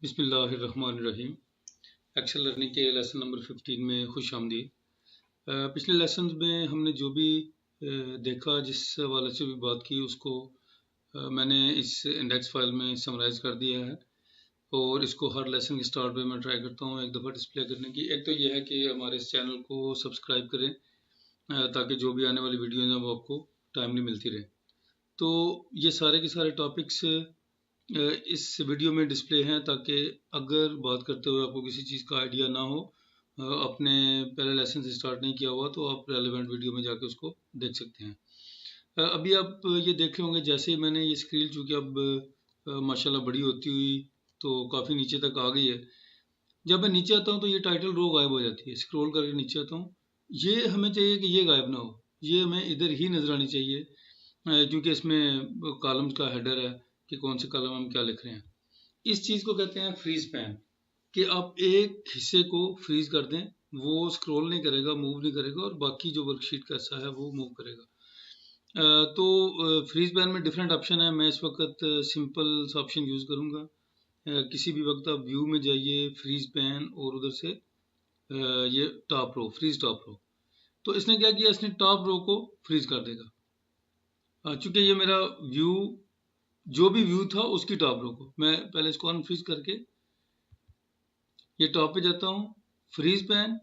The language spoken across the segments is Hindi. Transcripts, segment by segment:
बिस्मिल्लाहिर्रहमानिर्रहीम। एक्सेल लर्निंग के लेसन नंबर 15 में खुश आमदीद। पिछले लेसन में हमने जो भी देखा, जिस हवाले से भी बात की, उसको मैंने इस इंडेक्स फाइल में समराइज़ कर दिया है और इसको हर लेसन के स्टार्ट पे मैं ट्राई करता हूँ एक दफ़ा डिस्प्ले करने की। एक तो यह है कि हमारे इस चैनल को सब्सक्राइब करें ताकि जो भी आने वाली वीडियोज़ हैं वो आपको टाइमली मिलती रहे। तो ये सारे के सारे टॉपिक्स इस वीडियो में डिस्प्ले हैं ताकि अगर बात करते हुए आपको किसी चीज़ का आइडिया ना हो, अपने पहले लेसन से स्टार्ट नहीं किया हुआ, तो आप रेलेवेंट वीडियो में जाके उसको देख सकते हैं। अभी आप ये देखे होंगे, जैसे ही मैंने ये स्क्रीन चूँकि अब माशाल्लाह बड़ी होती हुई तो काफ़ी नीचे तक आ गई है। जब मैं नीचे आता हूँ तो ये टाइटल रो गायब हो जाती है। स्क्रॉल करके नीचे आता हूँ, ये हमें चाहिए कि ये गायब ना हो, ये हमें इधर ही नज़र आनी चाहिए, क्योंकि इसमें कॉलम्स का हेडर है कि कौन से कॉलम हम क्या लिख रहे हैं। इस चीज़ को कहते हैं फ्रीज पैन, कि आप एक हिस्से को फ्रीज कर दें, वो स्क्रॉल नहीं करेगा, मूव नहीं करेगा, और बाकी जो वर्कशीट का हिस्सा है वो मूव करेगा। तो फ्रीज पैन में डिफरेंट ऑप्शन है। मैं इस वक्त सिंपल सा ऑप्शन यूज़ करूँगा। किसी भी वक्त आप व्यू में जाइए, फ्रीज पैन, और उधर से ये top row, freeze top row. तो इसने क्या किया, इसने टॉप रो को फ्रीज कर देगा। चूंकि ये मेरा व्यू, जो भी व्यू था उसकी टॉप रो को मैं पहले इसको अनफ्रीज करके ये टॉप पे जाता हूँ, freeze pane,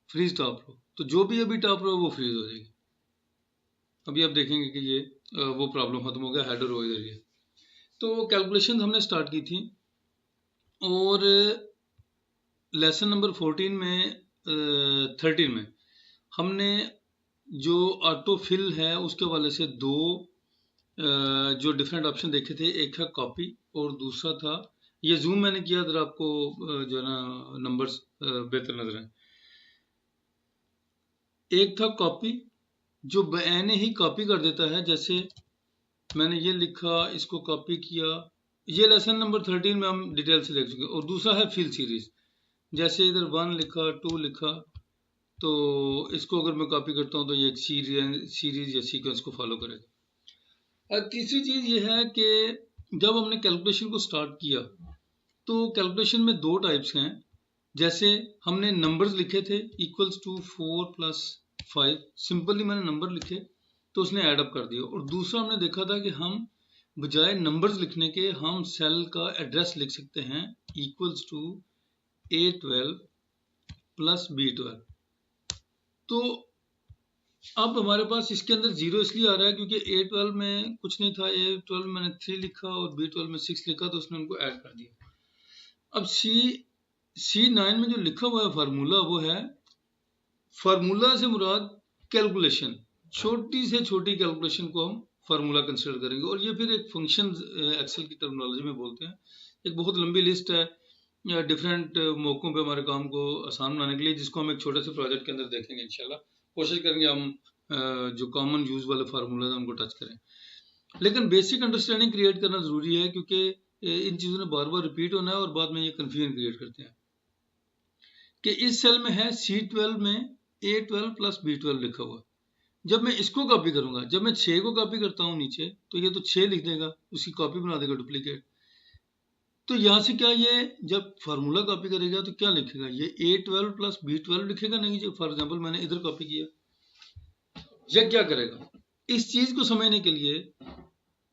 freeze top row, तो जो भी अभी टॉप रो वो फ्रीज हो जाएगी। अभी आप देखेंगे कि ये वो प्रॉब्लम खत्म हो गया, हेडर रो इधर ये। तो कैलकुलेशन हमने स्टार्ट की थी, और लेसन नंबर 14 में 13 में हमने जो ऑटो फिल है उसके वाले से दो जो डिफरेंट ऑप्शन देखे थे। एक है कॉपी और दूसरा था ये जूम मैंने किया, अगर आपको जो है ना नंबर्स बेहतर नजर आए। एक था कॉपी, जो मैंने ही कॉपी कर देता है, जैसे मैंने ये लिखा, इसको कॉपी किया। ये लेसन नंबर 13 में हम डिटेल से देख चुके। और दूसरा है फिल सीरीज, जैसे इधर 1 लिखा, 2 लिखा, तो इसको अगर मैं कॉपी करता हूँ तो ये एक सीरीज या सीक्वेंस को फॉलो करेगा। और तीसरी चीज ये है कि जब हमने कैलकुलेशन को स्टार्ट किया तो कैलकुलेशन में दो टाइप्स हैं। जैसे हमने नंबर्स लिखे थे, इक्वल्स टू 4 + 5, सिंपली मैंने नंबर लिखे तो उसने ऐड अप कर दिया। और दूसरा हमने देखा था कि हम बजाय नंबर्स लिखने के हम सेल का एड्रेस लिख सकते हैं, इक्वल्स टू A12 + B12। तो अब हमारे पास इसके अंदर जीरो इसलिए आ रहा है क्योंकि A12 में कुछ नहीं था, A12 में मैंने 3 लिखा और B12 में 6 लिखा, तो उसने उनको ऐड कर दिया। अब C9 में जो लिखा हुआ है फार्मूला, वो है, फार्मूला से मुराद कैलकुलेशन, छोटी से छोटी कैलकुलेशन को हम फार्मूला कंसिडर करेंगे। और ये फिर एक फंक्शन एक्सेल की टर्मिनोलॉजी में बोलते हैं। एक बहुत लंबी लिस्ट है डिफरेंट मौकों पे हमारे काम को आसान बनाने के लिए, जिसको हम एक छोटे से प्रोजेक्ट के अंदर देखेंगे इंशाल्लाह। कोशिश करेंगे हम जो कॉमन यूज वाले फार्मूला हैं उनको टच करें, लेकिन बेसिक अंडरस्टैंडिंग क्रिएट करना जरूरी है, क्योंकि इन चीज़ों ने बार बार रिपीट होना है और बाद में ये कन्फ्यूजन क्रिएट करते हैं। कि इस सेल में है C12 में A12 + B12 लिखा हुआ। जब मैं इसको कॉपी करूंगा, जब मैं 6 को कॉपी करता हूं नीचे, तो ये तो 6 लिख देगा, उसकी कॉपी बना देगा, डुप्लीकेट। तो यहां से क्या, ये जब फार्मूला कॉपी करेगा तो क्या लिखेगा, ये A12 + B12 लिखेगा नहीं। जो फॉर एग्जाम्पल मैंने इधर कॉपी किया, यह क्या करेगा, इस चीज को समझने के लिए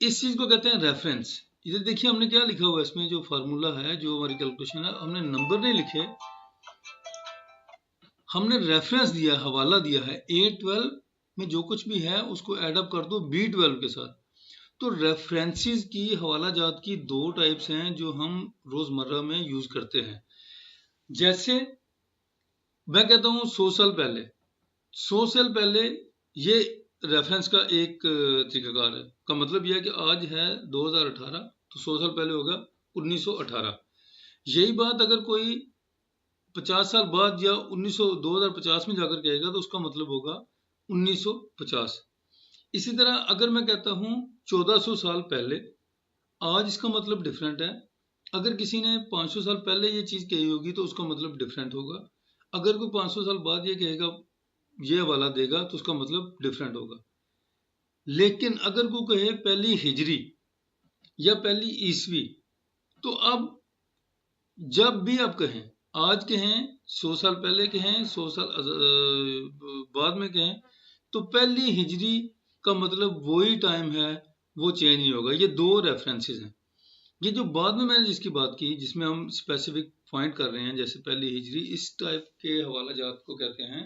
इस चीज को कहते हैं रेफरेंस। इधर देखिए हमने क्या लिखा हुआ है, इसमें जो फार्मूला है, जो हमारी कैलकुलेशन है, हमने नंबर नहीं लिखे, हमने रेफरेंस दिया, हवाला दिया है। A12 में जो कुछ भी है उसको एडअप कर दो B12 के साथ। तो रेफरेंसेस की, हवाला जात की दो टाइप्स हैं जो हम रोजमर्रा में यूज करते हैं। जैसे मैं कहता हूं 100 साल पहले, 100 साल पहले, ये रेफरेंस का एक तरीकाकार है। का मतलब यह है कि आज है 2018, तो 100 साल पहले होगा 1918। यही बात अगर कोई 50 साल बाद या 2050 में जाकर कहेगा तो उसका मतलब होगा 1950। इसी तरह अगर मैं कहता हूं 1400 साल पहले, आज इसका मतलब डिफरेंट है। अगर किसी ने 500 साल पहले ये चीज कही होगी तो उसका मतलब डिफरेंट होगा। अगर कोई 500 साल बाद ये कहेगा, ये हवाला देगा, तो उसका मतलब डिफरेंट होगा। लेकिन अगर कोई कहे पहली हिजरी या पहली ईसवी, तो अब जब भी आप कहें, आज कहें, 100 साल पहले कहें, 100 साल बाद में कहें, तो पहली हिजरी का मतलब वही टाइम है, वो चेंज नहीं होगा। ये दो रेफरेंसेस हैं। ये जो बाद में मैंने जिसकी बात की, जिसमें हम स्पेसिफिक पॉइंट कर रहे हैं, जैसे पहली हिजरी, इस टाइप के हवाला जात को कहते हैं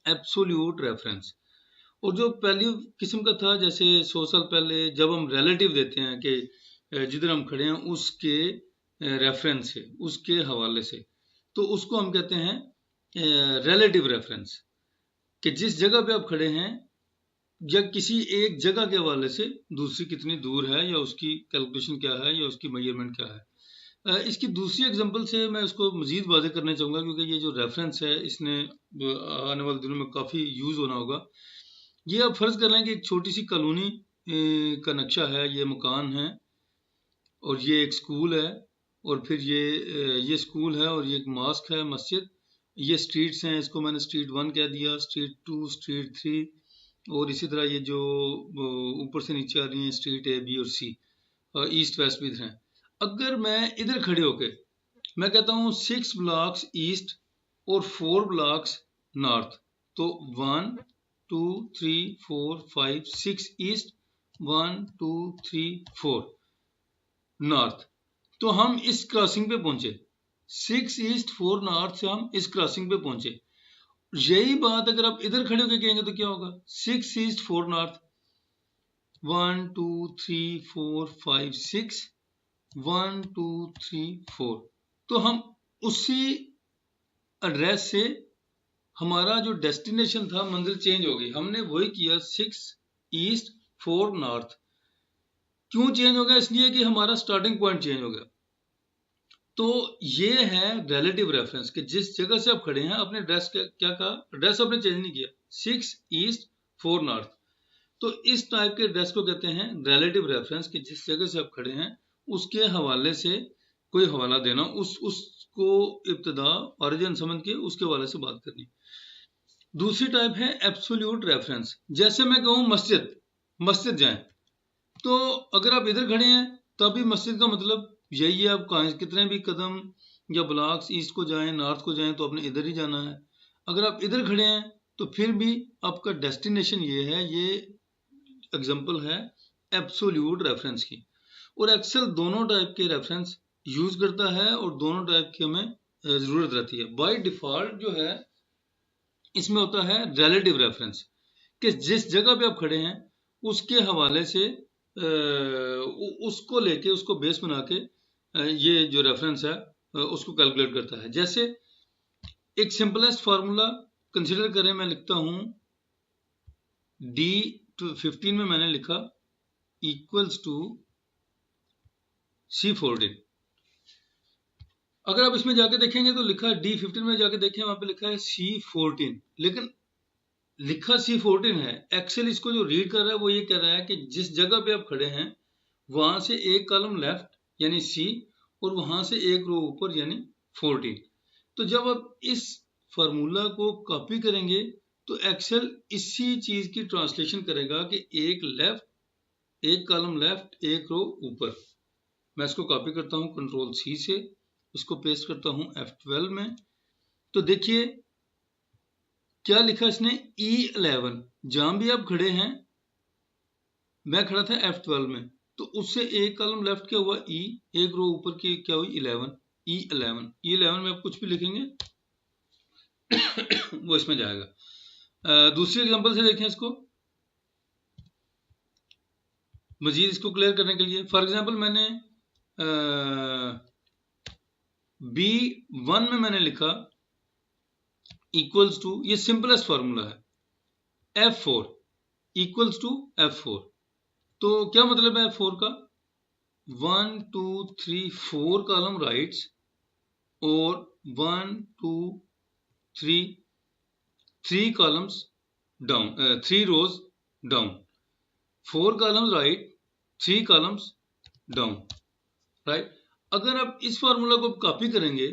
एब्सोल्यूट रेफरेंस। और जो पहली किस्म का था, जैसे 100 साल पहले जब हम रिलेटिव देते हैं कि जिधर हम खड़े हैं उसके रेफरेंस से, उसके हवाले से, तो उसको हम कहते हैं रिलेटिव रेफरेंस, कि जिस जगह पे आप खड़े हैं या किसी एक जगह के हवाले से दूसरी कितनी दूर है, या उसकी कैलकुलेशन क्या है, या उसकी मेजरमेंट क्या है। इसकी दूसरी एग्जांपल से मैं इसको मजीद वाज़ेह करना चाहूँगा, क्योंकि ये जो रेफरेंस है इसने आने वाले दिनों में काफ़ी यूज़ होना होगा। ये आप फर्ज कर लें कि एक छोटी सी कॉलोनी का नक्शा है, ये मकान है, और ये एक स्कूल है, और फिर ये स्कूल है, और ये एक मॉस्क है, मस्जिद। ये स्ट्रीट्स हैं, इसको मैंने स्ट्रीट 1 कह दिया, स्ट्रीट 2, स्ट्रीट 3, और इसी तरह ये जो ऊपर से नीचे आ रही हैं स्ट्रीट A, B और C, ईस्ट वेस्ट भी इधर हैं। अगर मैं इधर खड़े होके मैं कहता हूँ 6 ब्लॉक्स ईस्ट और 4 ब्लॉक्स नॉर्थ, तो 1 2 3 4 5 6 ईस्ट, 1 2 3 4 नॉर्थ, तो हम इस क्रॉसिंग पे पहुंचे। 6 ईस्ट 4 नॉर्थ से हम इस क्रॉसिंग पे पहुंचे। यही बात अगर आप इधर खड़े होकर कहेंगे तो क्या होगा? 6 ईस्ट 4 नॉर्थ, 1 2 3 4 5 6, 1 2 3 4, तो हम उसी एड्रेस से हमारा जो डेस्टिनेशन था, मंजिल चेंज हो गई। हमने वही किया, 6 ईस्ट 4 नॉर्थ। क्यों चेंज हो गया? इसलिए कि हमारा स्टार्टिंग पॉइंट चेंज हो गया। तो ये है रिलेटिव रेफरेंस, कि जिस जगह से आप खड़े हैं, अपने एड्रेस क्या कहा, एड्रेस आपने चेंज नहीं किया, 6 ईस्ट 4 नॉर्थ, तो इस टाइप के एड्रेस को कहते हैं रिलेटिव रेफरेंस, कि जिस जगह से आप खड़े हैं उसके हवाले से कोई हवाला देना, उसको इब्तिदा ओरिजिन समझ के उसके हवाले से बात करनी। दूसरी टाइप है एब्सोल्यूट रेफरेंस। जैसे मैं कहूँ मस्जिद जाएं, तो अगर आप इधर खड़े हैं तभी मस्जिद का मतलब यही है, आप कहाँ कितने भी कदम या ब्लॉक्स ईस्ट को जाएं, नॉर्थ को जाएं, तो आपने इधर ही जाना है। अगर आप इधर खड़े हैं तो फिर भी आपका डेस्टिनेशन ये है। ये एग्जांपल है एब्सोल्यूट रेफरेंस की। और एक्सेल दोनों टाइप के रेफरेंस यूज करता है, और दोनों टाइप की हमें जरूरत रहती है। बाय डिफॉल्ट जो है इसमें होता है रिलेटिव रेफरेंस, कि जिस जगह पे आप खड़े हैं उसके हवाले से उसको लेके, उसको बेस बना के ये जो रेफरेंस है उसको कैलकुलेट करता है। जैसे एक सिंपलेस्ट फार्मूला कंसिडर करें, मैं लिखता हूं D15 में मैंने लिखा इक्वल्स टू C14। अगर आप इसमें जाके देखेंगे तो लिखा है D15 में, जाके देखें वहां पे लिखा है C14, लेकिन लिखा C14 है। एक्सेल इसको जो रीड कर रहा है वो ये कह रहा है कि जिस जगह पे आप खड़े हैं वहां से एक कॉलम लेफ्ट यानी C, और वहां से एक रो ऊपर यानी 14। तो जब आप इस फार्मूला को कॉपी करेंगे तो एक्सेल इसी चीज की ट्रांसलेशन करेगा कि एक लेफ्ट, एक कॉलम लेफ्ट, एक रो ऊपर। मैं इसको कॉपी करता हूं कंट्रोल C से, इसको पेस्ट करता हूं F12 में। तो देखिए क्या लिखा इसने, E11। जहां भी आप खड़े हैं, मैं खड़ा था F12 में, तो उससे एक कॉलम लेफ्ट क्या हुआ E, एक रो ऊपर की क्या हुई 11, E11 में आप कुछ भी लिखेंगे वो इसमें जाएगा। दूसरी एग्जांपल से देखें इसको, मजीद इसको क्लियर करने के लिए। फॉर एग्जांपल मैंने B1 में मैंने लिखा इक्वल्स टू, ये सिंपलेस्ट फार्मूला है, F4 इक्वल्स टू F4। तो क्या मतलब है F4 का? 1 2 3 4 कॉलम राइट्स, और 1 2 3 columns down, 3 rows down, 4 columns right, 3 columns down, right. अगर आप इस फार्मूला को कॉपी करेंगे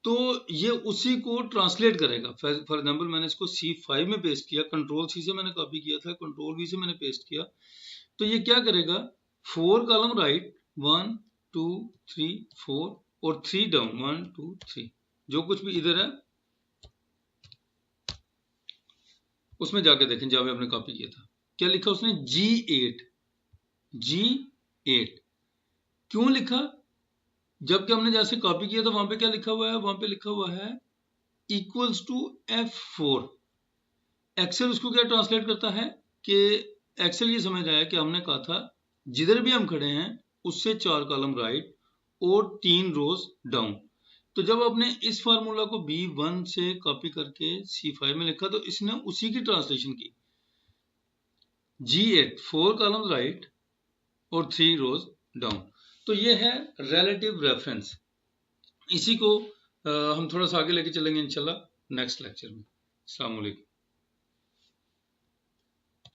तो ये उसी को ट्रांसलेट करेगा। फॉर एग्जांपल मैंने इसको C5 में पेस्ट किया, कंट्रोल C से मैंने कॉपी किया था, कंट्रोल V से मैंने पेस्ट किया, तो ये क्या करेगा, 4 कॉलम राइट, 1 2 3 4 और 3 डाउन, 1 2 3, जो कुछ भी इधर है उसमें जाके देखें जहां पे आपने कॉपी किया था। क्या लिखा उसने? G8। G8 क्यों लिखा? जबकि हमने जैसे कॉपी किया था वहां पे क्या लिखा हुआ है? वहां पे लिखा हुआ है इक्वल्स टू F4। एक्सेल उसको क्या ट्रांसलेट करता है कि एक्सेल ये समझ रहा है कि हमने कहा था जिधर भी हम खड़े हैं उससे 4 कॉलम राइट और 3 रोज डाउन। तो जब आपने इस फार्मूला को B1 से कॉपी करके C5 में लिखा तो इसने उसी की ट्रांसलेशन की। G8 4 कॉलम राइट और 3 रोज डाउन। तो ये है रिलेटिव रेफरेंस। इसी को हम थोड़ा सा आगे लेके चलेंगे इंशाल्लाह नेक्स्ट लेक्चर में। अस्सलाम वालेकुम।